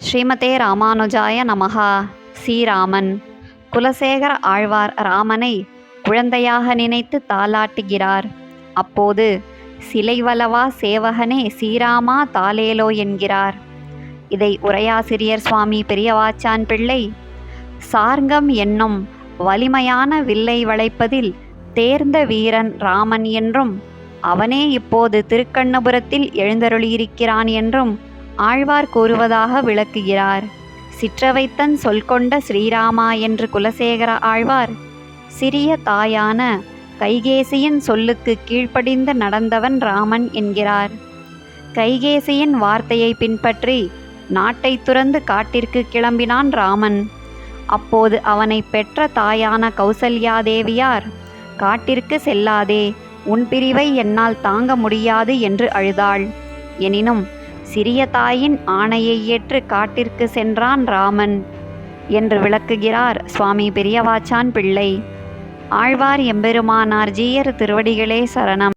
ஸ்ரீமதே ராமானுஜாய நமஹா. ஸ்ரீராமன். குலசேகர ஆழ்வார் ராமனை குழந்தையாக நினைத்து தாலாட்டுகிறார். அப்போது சிலைவலவா சேவகனே ஸ்ரீராமா தாலேலோ என்கிறார். இதை உரையாசிரியர் சுவாமி பெரியவாச்சான் பிள்ளை, சார்ங்கம் என்னும் வலிமையான வில்லை வளைப்பதில் தேர்ந்த வீரன் ராமன் என்றும், அவனே இப்போது திருக்கண்ணபுரத்தில் எழுந்தருளியிருக்கிறான் என்றும் ஆழ்வார் கூறுவதாக விளக்குகிறார். சிற்றவைத்தன் சொல்கொண்ட ஸ்ரீராமா என்று குலசேகர ஆழ்வார் சிறிய தாயான கைகேசியின் சொல்லுக்கு கீழ்ப்படிந்து நடந்தவன் ராமன் என்கிறார். கைகேசியின் வார்த்தையை பின்பற்றி நாட்டை துறந்து காட்டிற்கு கிளம்பினான் ராமன். அப்போது அவனை பெற்ற தாயான கௌசல்யாதேவியார், காட்டிற்கு செல்லாதே, உன் பிரிவை என்னால் தாங்க முடியாது என்று அழுதாள். எனினும் சிறிய தாயின் ஆணையை ஏற்று காட்டிற்கு சென்றான் ராமன் என்று விளக்குகிறார் சுவாமி பெரியவாச்சான் பிள்ளை. ஆழ்வார் எம்பெருமானார் ஜீயர் திருவடிகளே சரணம்.